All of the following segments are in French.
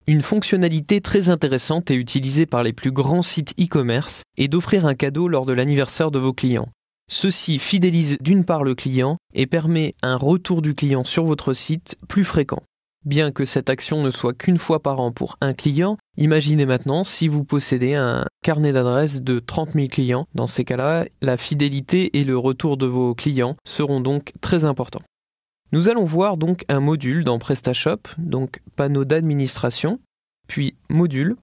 Une fonctionnalité très intéressante et utilisée par les plus grands sites e-commerce est d'offrir un cadeau lors de l'anniversaire de vos clients. Ceci fidélise d'une part le client et permet un retour du client sur votre site plus fréquent. Bien que cette action ne soit qu'une fois par an pour un client, imaginez maintenant si vous possédez un carnet d'adresses de 30 000 clients. Dans ces cas-là, la fidélité et le retour de vos clients seront donc très importants. Nous allons voir donc un module dans PrestaShop, donc panneau d'administration, puis module,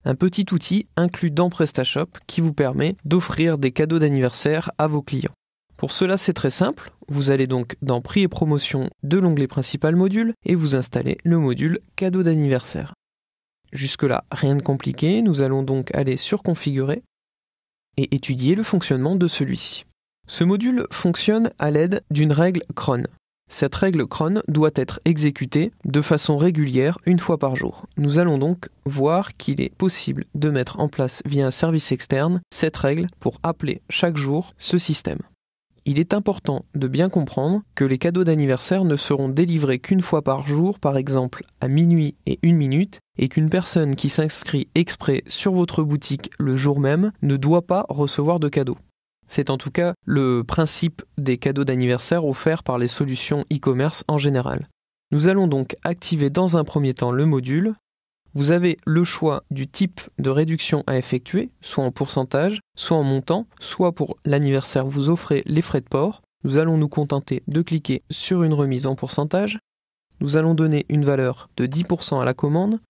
un petit outil inclus dans PrestaShop qui vous permet d'offrir des cadeaux d'anniversaire à vos clients. Pour cela, c'est très simple. Vous allez donc dans Prix et promotion de l'onglet principal module et vous installez le module cadeau d'anniversaire. Jusque-là, rien de compliqué. Nous allons donc aller sur Configurer et étudier le fonctionnement de celui-ci. Ce module fonctionne à l'aide d'une règle cron. Cette règle cron doit être exécutée de façon régulière une fois par jour. Nous allons donc voir qu'il est possible de mettre en place via un service externe cette règle pour appeler chaque jour ce système. Il est important de bien comprendre que les cadeaux d'anniversaire ne seront délivrés qu'une fois par jour, par exemple à minuit et 1 minute, et qu'une personne qui s'inscrit exprès sur votre boutique le jour même ne doit pas recevoir de cadeau. C'est en tout cas le principe des cadeaux d'anniversaire offerts par les solutions e-commerce en général. Nous allons donc activer dans un premier temps le module. Vous avez le choix du type de réduction à effectuer, soit en pourcentage, soit en montant, soit pour l'anniversaire vous offrez les frais de port. Nous allons nous contenter de cliquer sur une remise en pourcentage. Nous allons donner une valeur de 10% à la commande,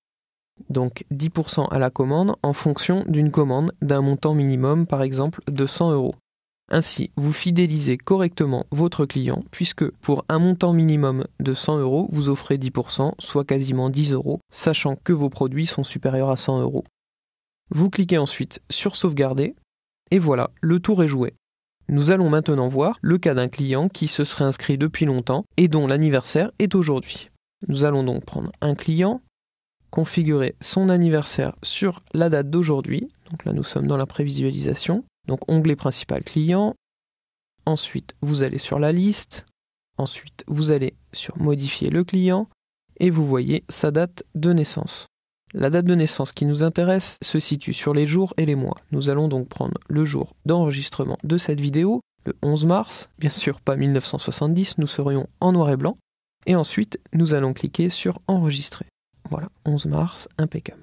donc 10% à la commande en fonction d'une commande d'un montant minimum, par exemple de 100 euros. Ainsi, vous fidélisez correctement votre client puisque pour un montant minimum de 100 euros, vous offrez 10%, soit quasiment 10 euros, sachant que vos produits sont supérieurs à 100 euros. Vous cliquez ensuite sur Sauvegarder et voilà, le tour est joué. Nous allons maintenant voir le cas d'un client qui se serait inscrit depuis longtemps et dont l'anniversaire est aujourd'hui. Nous allons donc prendre un client, configurer son anniversaire sur la date d'aujourd'hui. Donc là, nous sommes dans la prévisualisation. Donc onglet principal client, ensuite vous allez sur la liste, ensuite vous allez sur modifier le client et vous voyez sa date de naissance. La date de naissance qui nous intéresse se situe sur les jours et les mois. Nous allons donc prendre le jour d'enregistrement de cette vidéo, le 11 mars, bien sûr pas 1970, nous serions en noir et blanc, et ensuite nous allons cliquer sur enregistrer. Voilà, 11 mars, impeccable.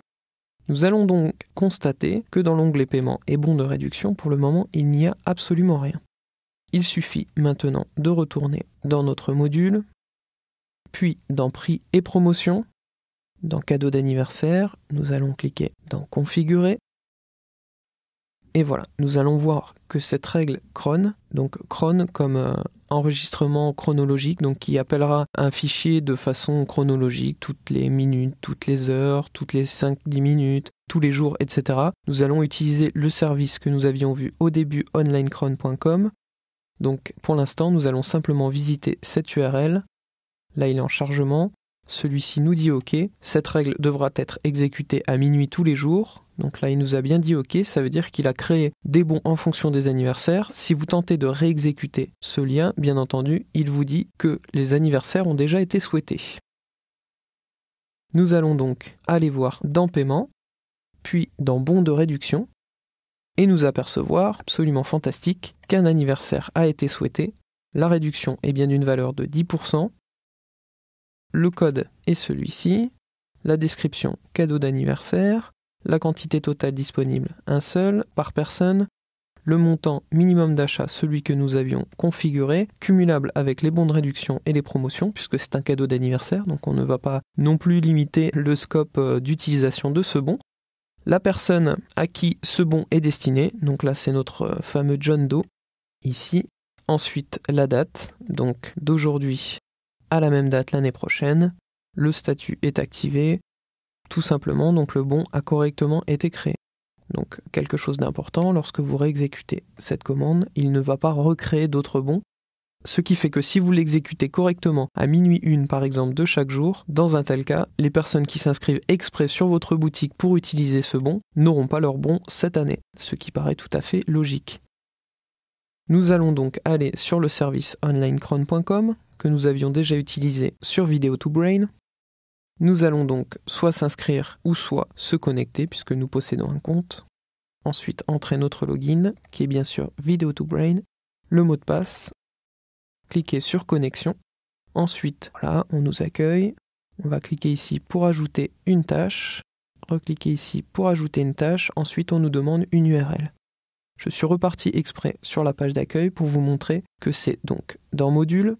Nous allons donc constater que dans l'onglet paiement et bons de réduction, pour le moment, il n'y a absolument rien. Il suffit maintenant de retourner dans notre module, puis dans prix et promotion, dans cadeau d'anniversaire, nous allons cliquer dans configurer, et voilà, nous allons voir que cette règle cron, donc cron comme enregistrement chronologique, donc qui appellera un fichier de façon chronologique toutes les minutes, toutes les heures, toutes les 5-10 minutes, tous les jours, etc. Nous allons utiliser le service que nous avions vu au début, onlinecron.com. Donc pour l'instant, nous allons simplement visiter cette URL. Là, il est en chargement. Celui-ci nous dit OK. Cette règle devra être exécutée à minuit tous les jours. Donc là, il nous a bien dit OK. Ça veut dire qu'il a créé des bons en fonction des anniversaires. Si vous tentez de réexécuter ce lien, bien entendu, il vous dit que les anniversaires ont déjà été souhaités. Nous allons donc aller voir dans Paiement, puis dans Bons de réduction, et nous apercevoir, absolument fantastique, qu'un anniversaire a été souhaité. La réduction est bien d'une valeur de 10%. Le code est celui-ci, la description cadeau d'anniversaire, la quantité totale disponible un seul par personne, le montant minimum d'achat celui que nous avions configuré, cumulable avec les bons de réduction et les promotions puisque c'est un cadeau d'anniversaire donc on ne va pas non plus limiter le scope d'utilisation de ce bon. La personne à qui ce bon est destiné, donc là c'est notre fameux John Doe ici. Ensuite la date, donc d'aujourd'hui à la même date l'année prochaine, le statut est activé, tout simplement, donc le bon a correctement été créé. Donc quelque chose d'important, lorsque vous réexécutez cette commande, il ne va pas recréer d'autres bons, ce qui fait que si vous l'exécutez correctement à minuit 1 par exemple de chaque jour, dans un tel cas, les personnes qui s'inscrivent exprès sur votre boutique pour utiliser ce bon n'auront pas leur bon cette année, ce qui paraît tout à fait logique. Nous allons donc aller sur le service onlinecron.com que nous avions déjà utilisé sur Video2Brain. Nous allons donc soit s'inscrire ou soit se connecter puisque nous possédons un compte. Ensuite, entrer notre login, qui est bien sûr Video2Brain, le mot de passe, cliquer sur connexion. Ensuite, voilà, on nous accueille. On va cliquer ici pour ajouter une tâche, recliquer ici pour ajouter une tâche. Ensuite, on nous demande une URL. Je suis reparti exprès sur la page d'accueil pour vous montrer que c'est donc dans Module,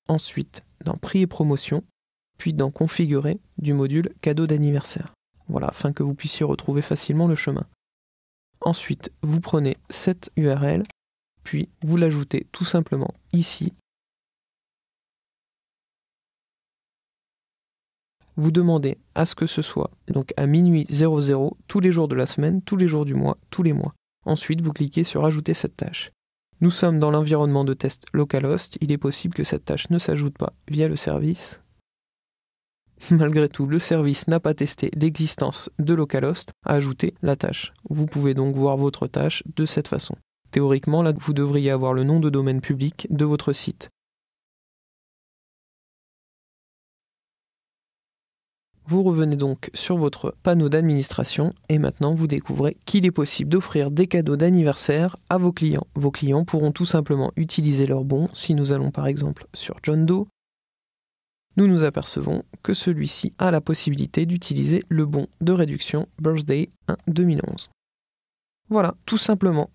ensuite dans Prix et promotion, puis dans Configurer du module Cadeau d'anniversaire. Voilà, afin que vous puissiez retrouver facilement le chemin. Ensuite, vous prenez cette URL, puis vous l'ajoutez tout simplement ici. Vous demandez à ce que ce soit donc à minuit 00 tous les jours de la semaine, tous les jours du mois, tous les mois. Ensuite, vous cliquez sur Ajouter cette tâche. Nous sommes dans l'environnement de test localhost. Il est possible que cette tâche ne s'ajoute pas via le service. Malgré tout, le service n'a pas testé l'existence de localhost à ajouter la tâche. Vous pouvez donc voir votre tâche de cette façon. Théoriquement, là, vous devriez avoir le nom de domaine public de votre site. Vous revenez donc sur votre panneau d'administration et maintenant vous découvrez qu'il est possible d'offrir des cadeaux d'anniversaire à vos clients. Vos clients pourront tout simplement utiliser leur bon. Si nous allons par exemple sur John Doe, nous nous apercevons que celui-ci a la possibilité d'utiliser le bon de réduction Birthday 1 2011. Voilà, tout simplement.